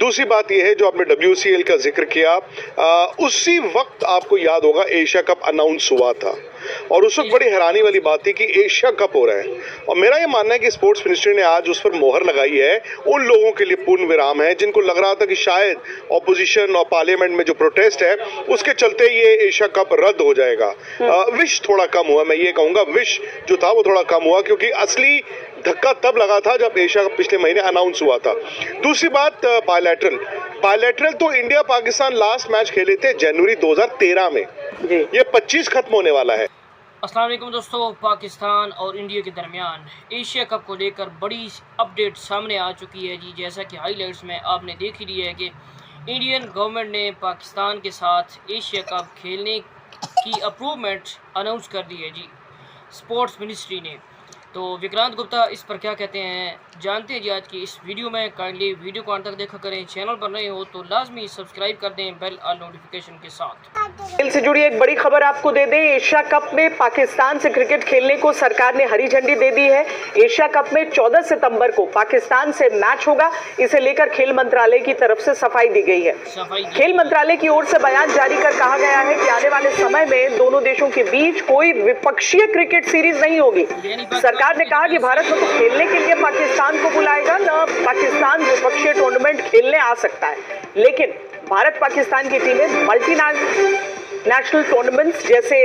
दूसरी बात यह है जो आपने WCL का जिक्र किया, उसी वक्त आपको याद होगा एशिया कप अनाउंस हुआ था और उस वक्त बड़ी हैरानी वाली बात थी कि एशिया कप हो रहा है। और मेरा ये मानना है कि स्पोर्ट्स मिनिस्ट्री ने आज उस पर मोहर लगाई है। उन लोगों के लिए पूर्ण विराम है जिनको लग रहा था कि शायद ऑपोजिशन और पार्लियामेंट में जो प्रोटेस्ट है उसके चलते ये एशिया कप रद्द हो जाएगा। विश थोड़ा कम हुआ, मैं ये कहूँगा विश जो था वो थोड़ा कम हुआ, क्योंकि असली धक्का तब लगा था जब एशिया कप पिछले महीने अनाउंस हुआ था। दूसरी बात बायलैटरल तो इंडिया पाकिस्तान लास्ट मैच खेले थे जनवरी 2013 में, ये 25 खत्म होने वाला है। अस्सलाम वालेकुम दोस्तों, पाकिस्तान और इंडिया के दरमियान एशिया कप को लेकर बड़ी अपडेट सामने आ चुकी है जी। जैसा कि हाईलाइट्स में आपने देख ही लिया है कि इंडियन गवर्नमेंट ने पाकिस्तान के साथ एशिया कप खेलने की अप्रूवमेंट अनाउंस कर दी है जी, स्पोर्ट्स मिनिस्ट्री ने। तो विक्रांत गुप्ता इस पर क्या कहते हैं जानते हैं जी आज की इस वीडियो में। काइंडली वीडियो को अंत तक देखा करें। चैनल पर नए हो तो लाजमी सब्सक्राइब कर दें बेल और नोटिफिकेशन के साथ। खेल से जुड़ी एक बड़ी खबर आपको दे दें, एशिया कप में पाकिस्तान से क्रिकेट खेलने को सरकार ने हरी झंडी दे दी है। एशिया कप में 14 सितंबर को पाकिस्तान से मैच होगा, इसे लेकर खेल मंत्रालय की तरफ से सफाई दी गई है। खेल मंत्रालय की ओर से बयान जारी कर कहा गया है कि आने वाले समय में दोनों देशों के बीच कोई विपक्षीय क्रिकेट सीरीज नहीं होगी। सरकार ने कहा कि भारत में तो खेलने के लिए पाकिस्तान को बुलाएगा, न पाकिस्तान विपक्षीय टूर्नामेंट खेलने आ सकता है, लेकिन भारत पाकिस्तान की टीमें मल्टी नेशनल टूर्नामेंट्स जैसे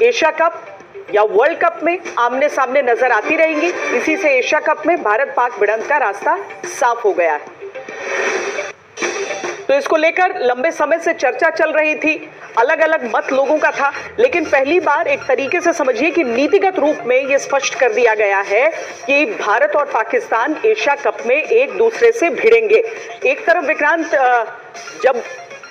एशिया कप या वर्ल्ड कप में आमने सामने नजर आती रहेंगी। इसी से एशिया कप में भारत पाक भिड़ंत का रास्ता साफ हो गया है। तो इसको लेकर लंबे समय से चर्चा चल रही थी, अलग अलग मत लोगों का था, लेकिन पहली बार एक तरीके से समझिए कि नीतिगत रूप में यह स्पष्ट कर दिया गया है कि भारत और पाकिस्तान एशिया कप में एक दूसरे से भिड़ेंगे। एक तरफ विक्रांत, जब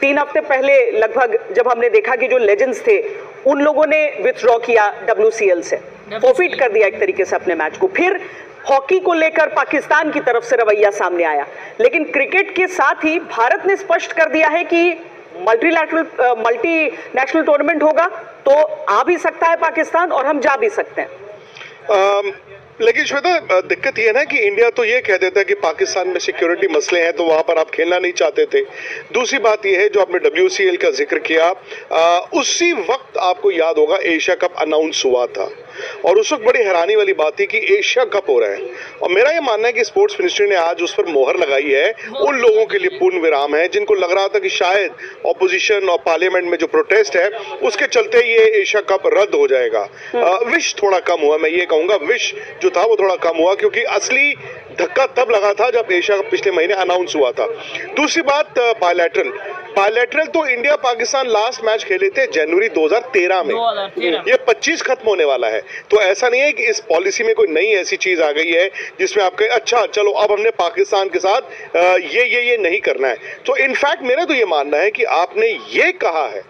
3 हफ्ते पहले लगभग जब हमने देखा कि जो लेजेंड्स थे उन लोगों ने विथड्रॉ किया WCL से, फॉरफिट कर दिया एक तरीके से अपने मैच को, फिर हॉकी को लेकर पाकिस्तान की तरफ से रवैया सामने आया, लेकिन क्रिकेट के साथ ही भारत ने स्पष्ट कर दिया है कि मल्टी नेशनल टूर्नामेंट होगा तो आ भी सकता है पाकिस्तान और हम जा भी सकते हैं। लेकिन श्वेता, दिक्कत ये है ना कि इंडिया तो ये कह देता है कि पाकिस्तान में सिक्योरिटी मसले हैं तो वहां पर आप खेलना नहीं चाहते थे। दूसरी बात ये है जो आपने WCL का जिक्र किया, उसी वक्त आपको याद होगा एशिया कप अनाउंस हुआ था और उस वक्त बड़ी हैरानी वाली बात थी कि एशिया कप हो रहा है। और मेरा ये मानना है कि स्पोर्ट्स मिनिस्ट्री ने आज उस पर मोहर लगाई है। उन लोगों के लिए पूर्ण विराम है जिनको लग रहा था कि शायद ऑपोजिशन और पार्लियामेंट में जो प्रोटेस्ट है उसके चलते ये एशिया कप रद्द हो जाएगा। विश थोड़ा कम हुआ, मैं ये कहूँगा विश जो था वो थोड़ा कम हुआ, क्योंकि असली धक्का तब लगा था जब एशिया कप पिछले महीने अनाउंस हुआ था। दूसरी बात बायलैटरल तो इंडिया पाकिस्तान लास्ट मैच खेले थे जनवरी 2013 में, ये 25 खत्म होने वाला है। तो ऐसा नहीं है कि इस पॉलिसी में कोई नई ऐसी चीज आ गई है जिसमें आप कहें अच्छा चलो अब हमने पाकिस्तान के साथ ये नहीं करना है। तो इनफैक्ट मेरा तो ये मानना है कि आपने ये कहा है,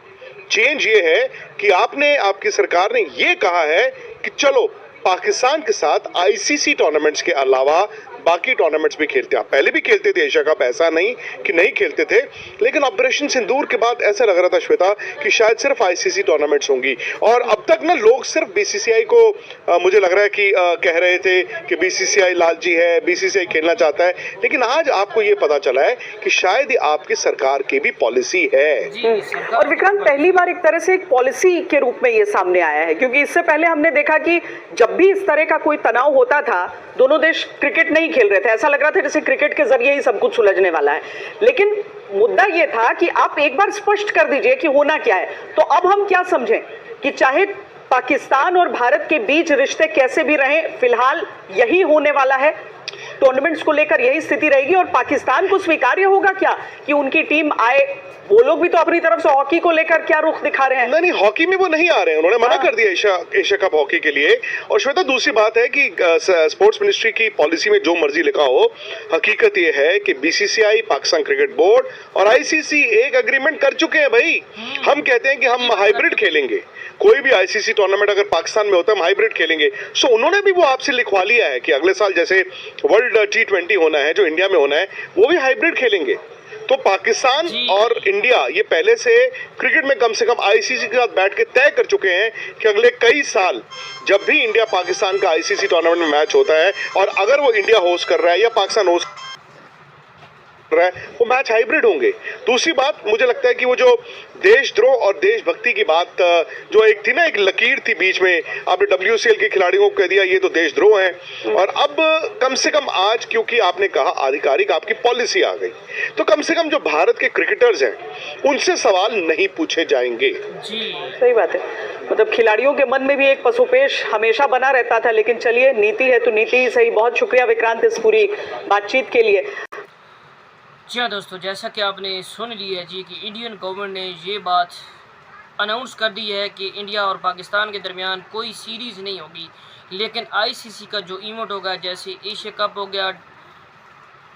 चेंज ये है कि आपकी सरकार ने ये कहा है कि चलो पाकिस्तान के साथ ICC टूर्नामेंट्स के अलावा बाकी टूर्नामेंट्स भी खेलते हैं। आप पहले भी खेलते थे एशिया कप, ऐसा नहीं कि नहीं खेलते थे, लेकिन ऑपरेशन सिंदूर के बाद ऐसा लग रहा था श्वेता कि शायद सिर्फ ICC टूर्नामेंट्स होंगी। और अब तक ना लोग सिर्फ BCCI को मुझे लग रहा है कि कह रहे थे कि BCCI लालची है, BCCI खेलना चाहता है, लेकिन आज आपको ये पता चला है कि शायद ये आपकी सरकार की भी पॉलिसी है। और विक्रांत, पहली बार एक तरह से एक पॉलिसी के रूप में ये सामने आया है, क्योंकि इससे पहले हमने देखा कि जब भी इस तरह का कोई तनाव होता था दोनों देश क्रिकेट नहीं खेल रहे थे, ऐसा लग रहा था जैसे क्रिकेट के जरिए ही सब कुछ सुलझने वाला है। लेकिन मुद्दा यह था कि आप एक बार स्पष्ट कर दीजिए कि होना क्या है। तो अब हम क्या समझें कि चाहे पाकिस्तान और भारत के बीच रिश्ते कैसे भी रहें, फिलहाल यही होने वाला है, टूर्नामेंट्स को लेकर यही स्थिति रहेगी। और पाकिस्तान को स्वीकार्य होगा क्या कि उनकी टीम आए? वो लोग भी तो अपनी तरफ से हॉकी को लेकर क्या रुख दिखा रहे हैं? नहीं, हॉकी में वो नहीं आ रहे हैं, उन्होंने मना कर दिया एशिया कप हॉकी के लिए। और श्वेता, दूसरी बात है कि स्पोर्ट्स मिनिस्ट्री की पॉलिसी में जो मर्जी लिखा हो, हकीकत ये है कि BCCI, पाकिस्तान क्रिकेट बोर्ड और ICC एक एग्रीमेंट कर चुके हैं भाई। हम कहते हैं कि हम हाइब्रिड खेलेंगे, कोई भी ICC टूर्नामेंट अगर पाकिस्तान में होता है हम हाइब्रिड खेलेंगे। सो उन्होंने भी वो आपसे लिखवा लिया है कि अगले साल जैसे वर्ल्ड T20 होना है जो इंडिया में होना है वो भी हाइब्रिड खेलेंगे। तो पाकिस्तान और इंडिया ये पहले से क्रिकेट में कम से कम ICC के साथ बैठ के तय कर चुके हैं कि अगले कई साल जब भी इंडिया पाकिस्तान का ICC टूर्नामेंट में मैच होता है और अगर वो इंडिया होस्ट कर रहा है या पाकिस्तान होस्ट रहा है वो मैच हाइब्रिड होंगे। दूसरी बात मुझे लगता है कि वो जो देशद्रोह और देशभक्ति की बात जो एक थी ना, एक लकीर थी बीच में, आपने WCL के खिलाड़ियों को कह दिया ये तो देशद्रोह है, और अब कम से कम आज क्योंकि आपने कहा आधिकारिक आपकी पॉलिसी आ गई, तो कम से कम जो भारत के क्रिकेटर्स हैं उनसे सवाल नहीं पूछे जाएंगे। जी सही बात है, मतलब खिलाड़ियों के मन में भी एक पशुपेश हमेशा बना रहता था, लेकिन चलिए नीति है तो नीति ही सही। बहुत शुक्रिया विक्रांत इस पूरी बातचीत के लिए। जी हाँ दोस्तों, जैसा कि आपने सुन लिया जी कि इंडियन गवर्नमेंट ने ये बात अनाउंस कर दी है कि इंडिया और पाकिस्तान के दरमियान कोई सीरीज़ नहीं होगी, लेकिन ICC का जो इवेंट होगा, जैसे एशिया कप हो गया,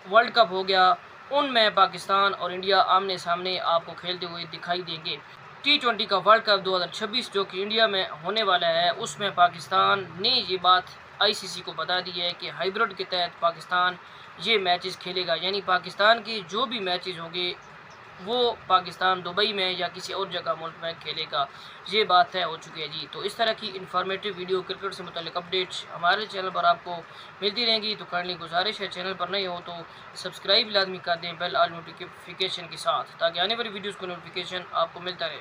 वर्ल्ड कप हो गया, उनमें पाकिस्तान और इंडिया आमने सामने आपको खेलते हुए दिखाई देंगे। T20 का वर्ल्ड कप 2026 जो कि इंडिया में होने वाला है, उसमें पाकिस्तान ने ये बात ICC को बता दी है कि हाइब्रिड के तहत पाकिस्तान ये मैचेस खेलेगा, यानी पाकिस्तान के जो भी मैचेस होंगे वो पाकिस्तान दुबई में या किसी और जगह मुल्क में खेलेगा। ये बात तय हो चुकी है जी। तो इस तरह की इन्फॉर्मेटिव वीडियो क्रिकेट से मुताल्लिक अपडेट्स हमारे चैनल पर आपको मिलती रहेंगी। तो करने की गुजारिश है, चैनल पर नए हो तो सब्सक्राइब लाजमी कर दें बेल आल नोटिफिकेशन के साथ, ताकि आने वाली वीडियोज़ को नोटिफिकेशन आपको मिलता रहे।